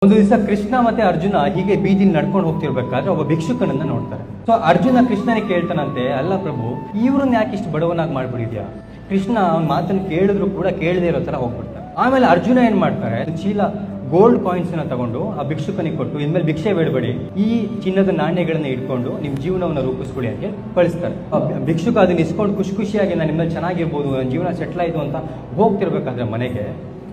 ಒಂದು ದಿವಸ ಕೃಷ್ಣ ಮತ್ತೆ ಅರ್ಜುನ ಹೀಗೆ ಬೀದಿಲಿ ನಡ್ಕೊಂಡು ಹೋಗ್ತಿರ್ಬೇಕಾದ್ರೆ ಒಬ್ಬ ಭಿಕ್ಷುಕನನ್ನ ನೋಡ್ತಾರೆ. ಸೊ ಅರ್ಜುನ ಕೃಷ್ಣನಿಗೆ ಕೇಳ್ತಾನಂತೆ, ಅಲ್ಲ ಪ್ರಭು, ಇವ್ರನ್ನ ಯಾಕೆ ಇಷ್ಟು ಬಡವನಾಗಿ ಮಾಡ್ಬಿಡಿದ್ಯಾ? ಕೃಷ್ಣ ಅವ್ನ ಮಾತನ್ನು ಕೇಳಿದ್ರು ಕೂಡ ಕೇಳದೇ ಇರೋ ತರ ಹೋಗ್ಬಿಡ್ತಾನೆ. ಆಮೇಲೆ ಅರ್ಜುನ ಏನ್ ಮಾಡ್ತಾರೆ, ಚೀಲ ಗೋಲ್ಡ್ ಕಾಯಿನ್ಸ್ ನ ತಗೊಂಡು ಆ ಭಿಕ್ಷುಕನಿಗೆ ಕೊಟ್ಟು, ಇನ್ಮೇಲೆ ಭಿಕ್ಷೆ ಬೇಡಬೇಡಿ, ಈ ಚಿನ್ನದ ನಾಣ್ಯಗಳನ್ನ ಇಟ್ಕೊಂಡು ನಿಮ್ ಜೀವನವನ್ನ ರೂಪಿಸ್ಕೊಳ್ಳಿ ಅಂತ ಕಳಿಸ್ತಾರೆ. ಭಿಕ್ಷುಕ ಅದನ್ನ ಇಸ್ಕೊಂಡು ಖುಷಿಯಾಗಿ ನಾನು ನಿಮ್ಮಲ್ಲಿ ಚೆನ್ನಾಗಿರ್ಬೋದು, ನನ್ನ ಜೀವನ ಸೆಟ್ಲ್ ಆಯ್ತು ಅಂತ ಹೋಗ್ತಿರ್ಬೇಕಾದ್ರೆ ಮನೆಗೆ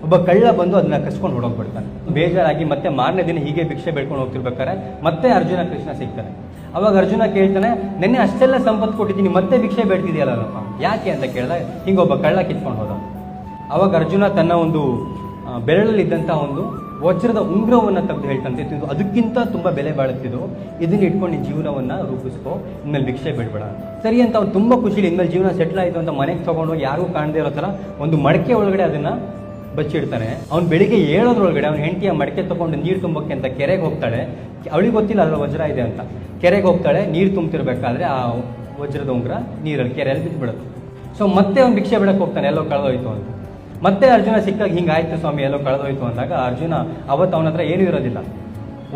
ಒಬ್ಬ ಕಳ್ಳ ಬಂದು ಅದನ್ನ ಕಸ್ಕೊಂಡು ಹೊಡೋಗ್ಬಿಡ್ತಾನೆ. ಬೇಜಾರಾಗಿ ಮತ್ತೆ ಮಾರನೇ ದಿನ ಹೀಗೆ ಭಿಕ್ಷೆ ಬೇಡ್ಕೊಂಡು ಹೋಗ್ತಿರ್ಬೇಕಾದ್ರೆ ಮತ್ತೆ ಅರ್ಜುನ ಕೃಷ್ಣ ಸಿಗ್ತಾನೆ. ಅವಾಗ ಅರ್ಜುನ ಕೇಳ್ತಾನೆ, ನೆನ್ನೆ ಅಷ್ಟೆಲ್ಲ ಸಂಪತ್ತು ಕೊಟ್ಟಿದ್ದೀನಿ, ಮತ್ತೆ ಭಿಕ್ಷೆ ಬೇಡ್ತಿದ್ಯಲ್ಲಪ್ಪ, ಯಾಕೆ ಅಂತ ಕೇಳಿದಾಗ ಹಿಂಗೊಬ್ಬ ಕಳ್ಳ ಕಿತ್ಕೊಂಡು ಹೋದ. ಅವಾಗ ಅರ್ಜುನ ತನ್ನ ಒಂದು ಬೆರಳಲ್ಲಿದ್ದಂಥ ಒಂದು ವಜ್ರದ ಉಂಗುರವನ್ನು ತೆಗೆದು ಹೇಳ್ತಂತೆ, ಇದು ಅದಕ್ಕಿಂತ ತುಂಬಾ ಬೆಲೆ ಬಾಳುತ್ತಿದ್ದು, ಇದನ್ನ ಇಟ್ಕೊಂಡು ನಿನ್ನ ಜೀವನವನ್ನ ರೂಪಿಸ್ಕೋ, ಇನ್ಮೇಲೆ ಭಿಕ್ಷೆ ಬೇಡಬೇಡ. ಸರಿ ಅಂತ ಅವ್ನು ತುಂಬಾ ಖುಷಿಲಿ ಇನ್ಮೇಲೆ ಜೀವನ ಸೆಟ್ಲ್ ಆಯಿತು ಅಂತ ಮನೆಗೆ ತಗೊಂಡೋಗಿ ಯಾರೂ ಕಾಣದೇ ಇರೋ ಥರ ಒಂದು ಮಡಕೆ ಒಳಗಡೆ ಅದನ್ನ ಬಚ್ಚಿಡ್ತಾನೆ. ಅವ್ನು ಬೆಳಿಗ್ಗೆ ಏಳೋದ್ರೊಳಗಡೆ ಅವ್ನ ಹೆಂಡತಿಯ ಮಡಕೆ ತಗೊಂಡು ನೀರು ತುಂಬಕ್ಕೆ ಅಂತ ಕೆರೆಗೆ ಹೋಗ್ತಾಳೆ. ಅವಳಿಗೆ ಗೊತ್ತಿಲ್ಲ ಅದ್ರ ವಜ್ರ ಇದೆ ಅಂತ. ಕೆರೆಗೆ ಹೋಗ್ತಾಳೆ, ನೀರು ತುಂಬ್ತಿರ್ಬೇಕಾದ್ರೆ ಆ ವಜ್ರದ ಉಂಗುರ ನೀರಲ್ಲಿ ಕೆರೆಯಲ್ಲಿ ಬಿದ್ದುಬಿಡುತ್ತೆ. ಸೊ ಮತ್ತೆ ಅವ್ನು ಭಿಕ್ಷೆ ಬಿಡಕ್ಕೆ ಹೋಗ್ತಾನೆ, ಎಲ್ಲೋ ಕಳೆದೋಯ್ತು ಅಂತ. ಮತ್ತೆ ಅರ್ಜುನ ಸಿಕ್ಕಾಗ ಹಿಂಗಾಯ್ತು ಸ್ವಾಮಿ, ಎಲ್ಲೋ ಕಳೆದೋಯ್ತು ಅಂದಾಗ ಅರ್ಜುನ ಅವತ್ತು ಅವನ ಹತ್ರ ಏನೂ ಇರೋದಿಲ್ಲ,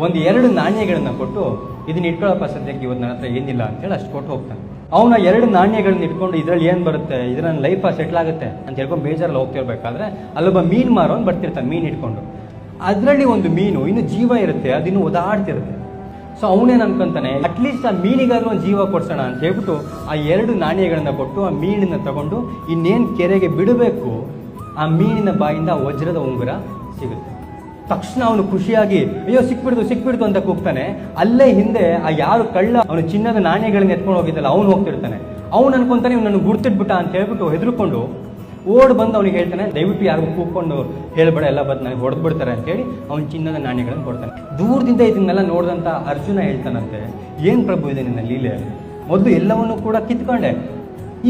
2 ನಾಣ್ಯಗಳನ್ನ ಕೊಟ್ಟು, ಇದನ್ನ ಇಟ್ಕೊಳ್ಳಪ್ಪ ಸದ್ಯಕ್ಕೆ, ಇವತ್ತು ನನ್ನ ಹತ್ರ ಏನಿಲ್ಲ ಅಂತೇಳಿ ಅಷ್ಟು ಕೊಟ್ಟು ಹೋಗ್ತಾನೆ. ಅವನ 2 ನಾಣ್ಯಗಳನ್ನ ಇಟ್ಕೊಂಡು ಇದ್ರಲ್ಲಿ ಏನು ಬರುತ್ತೆ, ಇದ್ರ ನನ್ನ ಲೈಫ್ ಸೆಟ್ಲ್ ಆಗುತ್ತೆ ಅಂತ ಹೇಳ್ಕೊಂಡು ಬೇಜಾರಲ್ಲಿ ಹೋಗ್ತಿರ್ಬೇಕಾದ್ರೆ ಅಲ್ಲೊಬ್ಬ ಮೀನು ಮಾರೋನು ಬರ್ತಿರ್ತಾನೆ ಮೀನು ಇಟ್ಕೊಂಡು. ಅದರಲ್ಲಿ ಒಂದು ಮೀನು ಇನ್ನು ಜೀವ ಇರುತ್ತೆ, ಅದಿನ್ನು ಓದಾಡ್ತಿರುತ್ತೆ. ಸೊ ಅವನೇನು ಅನ್ಕೊಂತಾನೆ, ಅಟ್ಲೀಸ್ಟ್ ಆ ಮೀನಿಗಾದ್ರೂ ಒಂದು ಜೀವ ಕೊಡ್ಸೋಣ ಅಂತ ಹೇಳ್ಬಿಟ್ಟು ಆ 2 ನಾಣ್ಯಗಳನ್ನ ಕೊಟ್ಟು ಆ ಮೀನನ್ನ ತಗೊಂಡು ಇನ್ನೇನು ಕೆರೆಗೆ ಬಿಡಬೇಕು, ಆ ಮೀನಿನ ಬಾಯಿಂದ ವಜ್ರದ ಉಂಗುರ ಸಿಗುತ್ತೆ. ತಕ್ಷಣ ಅವನು ಖುಷಿಯಾಗಿ ಅಯ್ಯೋ ಸಿಕ್ಬಿಡ್ತು ಅಂತ ಕೂಗ್ತಾನೆ. ಅಲ್ಲೇ ಹಿಂದೆ ಆ ಯಾರು ಕಳ್ಳ ಅವನು ಚಿನ್ನದ ನಾಣ್ಯಗಳನ್ನ ಎತ್ಕೊಂಡು ಹೋಗಿದ್ದಲ್ಲ ಅವನು ಹೋಗ್ತಿರ್ತಾನೆ. ಅವ್ನು ಅನ್ಕೊಂತಾನೆ ಇವ್ನು ನನ್ನ ಗುರ್ತಿಟ್ಬಿಟ್ಟ ಅಂತ ಹೇಳ್ಬಿಟ್ಟು ಹೆದರ್ಕೊಂಡು ಓಡ್ ಬಂದು ಅವನಿಗೆ ಹೇಳ್ತಾನೆ, ದಯವಿಟ್ಟು ಯಾರಿಗೂ ಕೂಗ್ಕೊಂಡು ಹೇಳ್ಬೇಡ, ಎಲ್ಲ ಬಂದು ನನಗೆ ಹೊಡೆದ್ಬಿಡ್ತಾರೆ ಅಂತ ಹೇಳಿ ಅವ್ನು ಚಿನ್ನದ ನಾಣ್ಯಗಳನ್ನು ಕೊಡ್ತಾನೆ. ದೂರದಿಂದ ಇದನ್ನೆಲ್ಲ ನೋಡಿದಂಥ ಅರ್ಜುನ ಹೇಳ್ತಾನಂತೆ, ಏನು ಪ್ರಭು ಇದೆ ನಿನ್ನ ಲೀಲೆ, ಮೊದಲು ಎಲ್ಲವನ್ನೂ ಕೂಡ ಕಿತ್ಕೊಂಡೆ,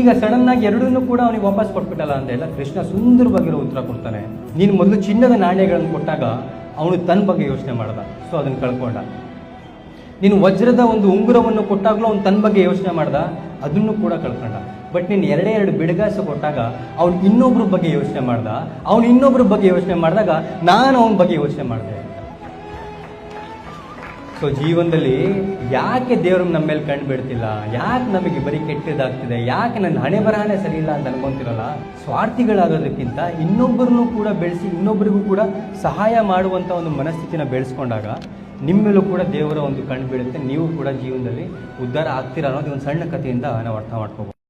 ಈಗ ಸಡನ್ ಆಗಿ 2 ಕೂಡ ಅವನಿಗೆ ವಾಪಸ್ ಕೊಟ್ಬಿಟ್ಟಲ್ಲ ಅಂತ ಎಲ್ಲ ಕೃಷ್ಣ ಸುಂದರವಾಗಿರೋ ಉತ್ತರ ಕೊಡ್ತಾನೆ. ನೀನು ಮೊದಲು ಚಿನ್ನದ ನಾಣ್ಯಗಳನ್ನು ಕೊಟ್ಟಾಗ ಅವನು ತನ್ನ ಬಗ್ಗೆ ಯೋಚನೆ ಮಾಡ್ದ, ಸೊ ಅದನ್ನು ಕಳ್ಕೊಂಡ. ನೀನು ವಜ್ರದ ಒಂದು ಉಂಗುರವನ್ನು ಕೊಟ್ಟಾಗಲೂ ಅವನು ತನ್ನ ಬಗ್ಗೆ ಯೋಚನೆ ಮಾಡ್ದ, ಅದನ್ನು ಕೂಡ ಕಳ್ಕೊಂಡ. ಬಟ್ ನೀನು 2 ಬಿಡುಗಾಸು ಕೊಟ್ಟಾಗ ಅವ್ನು ಇನ್ನೊಬ್ರ ಬಗ್ಗೆ ಯೋಚನೆ ಮಾಡ್ದ, ಅವ್ನು ಇನ್ನೊಬ್ರ ಬಗ್ಗೆ ಯೋಚನೆ ಮಾಡಿದಾಗ ನಾನು ಅವನ ಬಗ್ಗೆ ಯೋಚನೆ ಮಾಡಿದೆ. ಸೊ ಜೀವನದಲ್ಲಿ ಯಾಕೆ ದೇವರು ನಮ್ಮ ಮೇಲೆ ಕಂಡು ಬಿಡ್ತಿಲ್ಲ, ಯಾಕೆ ನಮಗೆ ಬರೀ ಕೆಟ್ಟದಾಗ್ತಿದೆ, ಯಾಕೆ ನನ್ನ ಹಣೆ ಬರಹನೇ ಸರಿ ಇಲ್ಲ ಅಂತ ಅನ್ಕೊಂತಿರಲ್ಲ, ಸ್ವಾರ್ಥಿಗಳಾಗೋದಕ್ಕಿಂತ ಇನ್ನೊಬ್ಬರನ್ನು ಕೂಡ ಬೆಳೆಸಿ ಇನ್ನೊಬ್ಬರಿಗೂ ಕೂಡ ಸಹಾಯ ಮಾಡುವಂಥ ಒಂದು ಮನಸ್ಥಿತಿನ ಬೆಳೆಸ್ಕೊಂಡಾಗ ನಿಮ್ಮೇಲೂ ಕೂಡ ದೇವರ ಒಂದು ಕಣ್ಣು ಬೀಳುತ್ತೆ, ನೀವು ಕೂಡ ಜೀವನದಲ್ಲಿ ಉದ್ಧಾರ ಆಗ್ತೀರಾ ಅನ್ನೋದು ಒಂದು ಸಣ್ಣ ಕಥೆಯಿಂದ ನಾವು ಅರ್ಥ ಮಾಡ್ಕೋಬಹುದು.